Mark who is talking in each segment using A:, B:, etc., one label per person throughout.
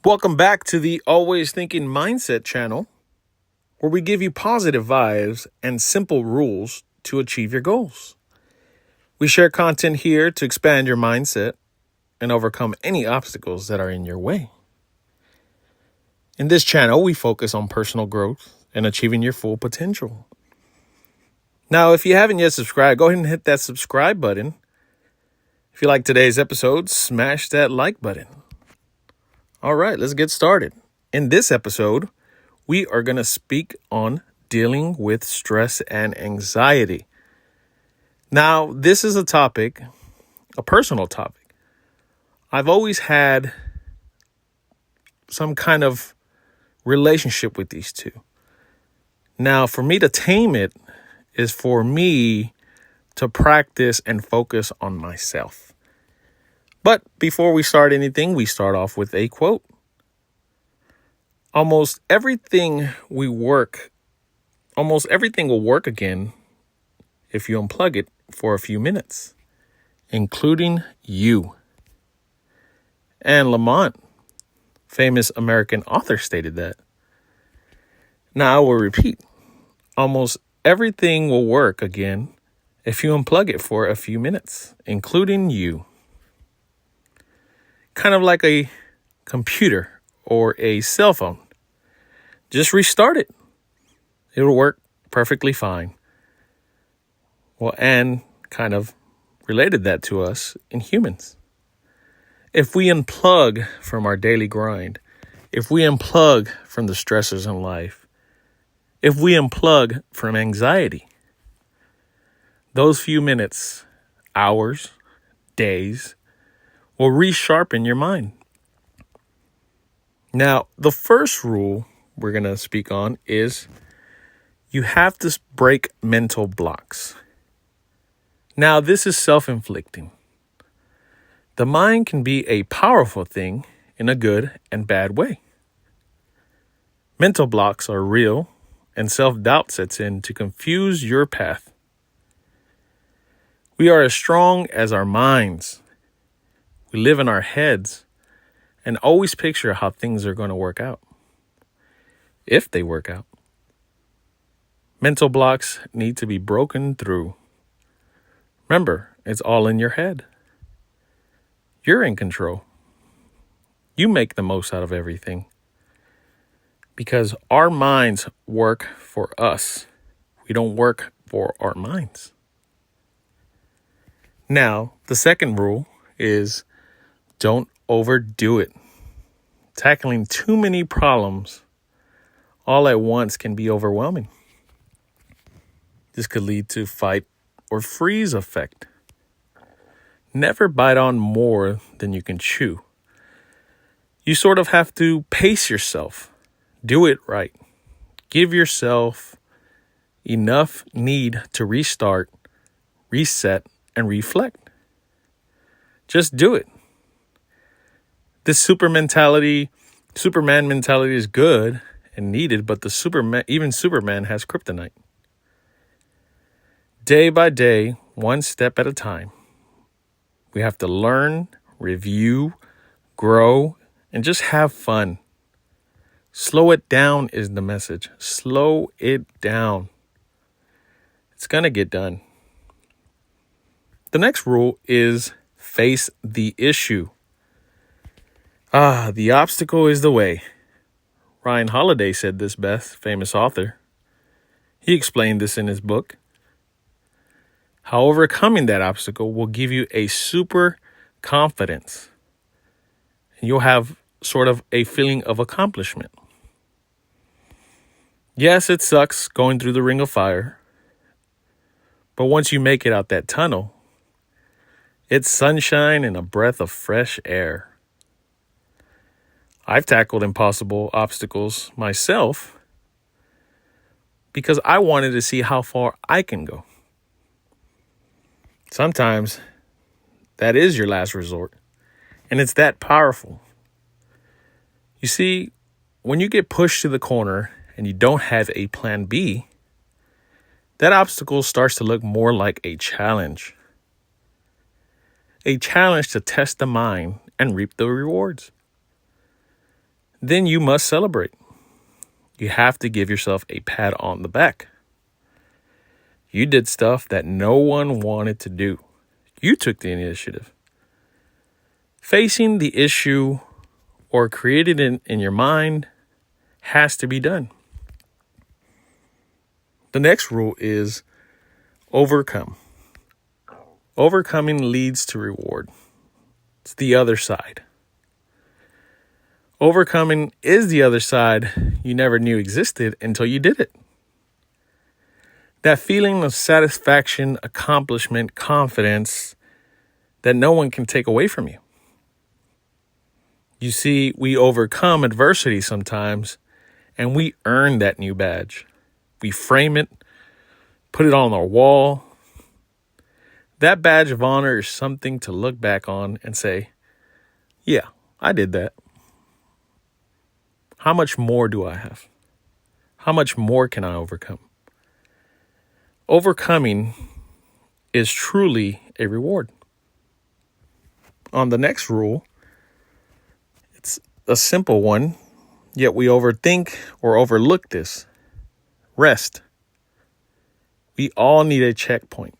A: Welcome back to the Always Thinking Mindset channel, where we give you positive vibes and simple rules to achieve your goals. We share content here to expand your mindset and overcome any obstacles that are in your way. In this channel, we focus on personal growth and achieving your full potential. Now, if you haven't yet subscribed, go ahead and hit that subscribe button. If you like today's episode, smash that like button. All right, let's get started. In this episode, we are going to speak on dealing with stress and anxiety. Now, this is a personal topic. I've always had some kind of relationship with these two. Now, for me to tame it is for me to practice and focus on myself. But before we start anything, we start off with a quote. Almost everything will work again if you unplug it for a few minutes, including you. Anne Lamott, famous American author, stated that. Now I will repeat. Almost everything will work again if you unplug it for a few minutes, including you. Kind of like a computer or a cell phone. Just restart it. It'll work perfectly fine. Well, Anne kind of related that to us in humans. If we unplug from our daily grind, if we unplug from the stressors in life, if we unplug from anxiety, those few minutes, hours, days, will resharpen your mind. Now, the first rule we're going to speak on is you have to break mental blocks. Now, this is self-inflicting. The mind can be a powerful thing in a good and bad way. Mental blocks are real, and self-doubt sets in to confuse your path. We are as strong as our minds. We live in our heads and always picture how things are going to work out. If they work out. Mental blocks need to be broken through. Remember, it's all in your head. You're in control. You make the most out of everything. Because our minds work for us. We don't work for our minds. Now, the second rule is don't overdo it. Tackling too many problems all at once can be overwhelming. This could lead to fight or freeze effect. Never bite on more than you can chew. You sort of have to pace yourself. Do it right. Give yourself enough need to restart, reset, and reflect. Just do it. This Superman mentality is good and needed, but even Superman has kryptonite. Day by day, one step at a time. We have to learn, review, grow, and just have fun. Slow it down is the message. Slow it down. It's going to get done. The next rule is face the issue. The obstacle is the way. Ryan Holiday said this best, famous author. He explained this in his book. How overcoming that obstacle will give you a super confidence. And you'll have sort of a feeling of accomplishment. Yes, it sucks going through the ring of fire. But once you make it out that tunnel, it's sunshine and a breath of fresh air. I've tackled impossible obstacles myself because I wanted to see how far I can go. Sometimes that is your last resort, and it's that powerful. You see, when you get pushed to the corner and you don't have a plan B, that obstacle starts to look more like a challenge. A challenge to test the mind and reap the rewards. then you must celebrate. You have to give yourself a pat on the back. You did stuff that no one wanted to do. You took the initiative. Facing the issue or creating it in your mind has to be done. The next rule is overcome. Overcoming leads to reward. It's the other side. Overcoming is the other side you never knew existed until you did it. That feeling of satisfaction, accomplishment, confidence that no one can take away from you. You see, we overcome adversity sometimes, and we earn that new badge. We frame it, put it on our wall. That badge of honor is something to look back on and say, yeah, I did that. How much more do I have? How much more can I overcome? Overcoming is truly a reward. On the next rule, it's a simple one, yet we overthink or overlook this. Rest. We all need a checkpoint.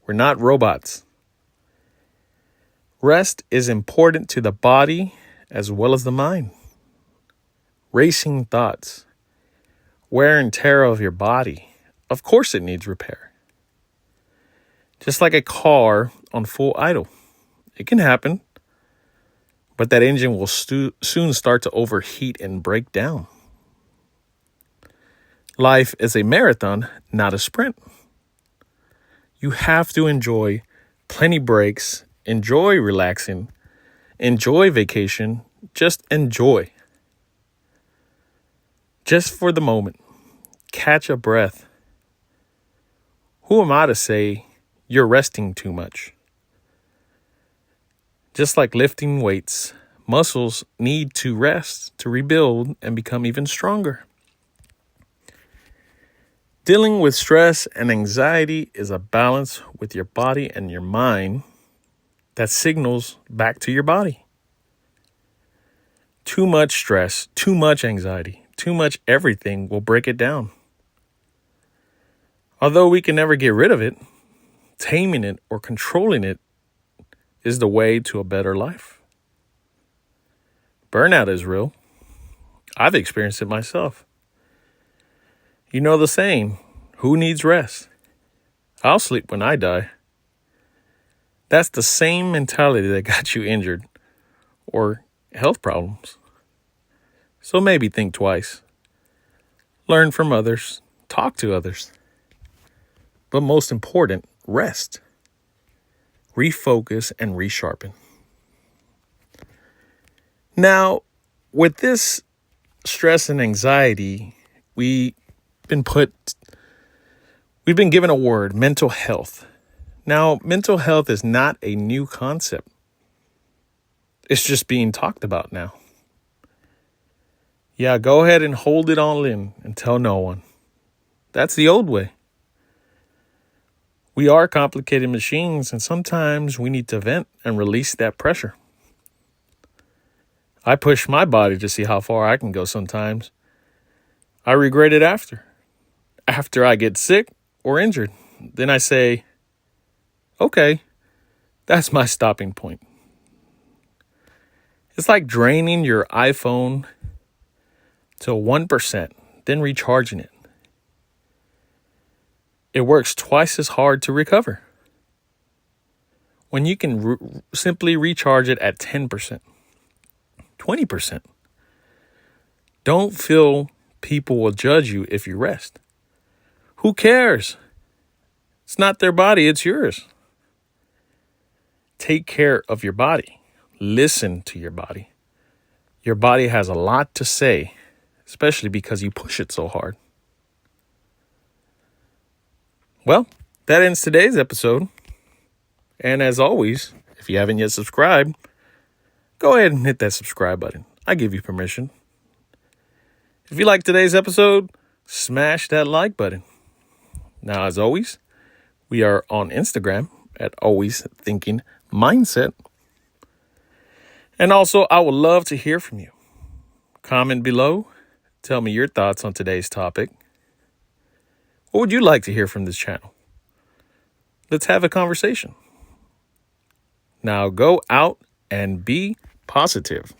A: We're not robots. Rest is important to the body as well as the mind. Racing thoughts, wear and tear of your body. Of course it needs repair. Just like a car on full idle. It can happen, but that engine will soon start to overheat and break down. Life is a marathon, not a sprint. You have to enjoy plenty breaks, enjoy relaxing, enjoy vacation, just enjoy. Just for the moment, catch a breath. Who am I to say you're resting too much? Just like lifting weights, muscles need to rest to rebuild and become even stronger. Dealing with stress and anxiety is a balance with your body and your mind that signals back to your body. Too much stress, too much anxiety, too much everything will break it down. Although we can never get rid of it, taming it or controlling it is the way to a better life. Burnout is real. I've experienced it myself. You know the saying, who needs rest? I'll sleep when I die. That's the same mentality that got you injured or health problems. So maybe think twice. Learn from others. Talk to others. But most important, rest. Refocus and resharpen. Now, with this stress and anxiety, we've been given a word, mental health. Now, mental health is not a new concept. It's just being talked about now. Yeah, go ahead and hold it all in and tell no one. That's the old way. We are complicated machines, and sometimes we need to vent and release that pressure. I push my body to see how far I can go sometimes. I regret it after I get sick or injured. Then I say, okay, that's my stopping point. It's like draining your iPhone to 1%, then recharging it. It works twice as hard to recover when you can simply recharge it at 10%, 20%. Don't feel people will judge you if you rest. Who cares? It's not their body, it's yours. Take care of your body. Listen to your body. Your body has a lot to say, especially because you push it so hard. Well, that ends today's episode. And as always, if you haven't yet subscribed, go ahead and hit that subscribe button. I give you permission. If you like today's episode, smash that like button. Now, as always, we are on Instagram at Always Thinking Mindset. And also, I would love to hear from you. Comment below. Tell me your thoughts on today's topic. What would you like to hear from this channel? Let's have a conversation. Now go out and be positive.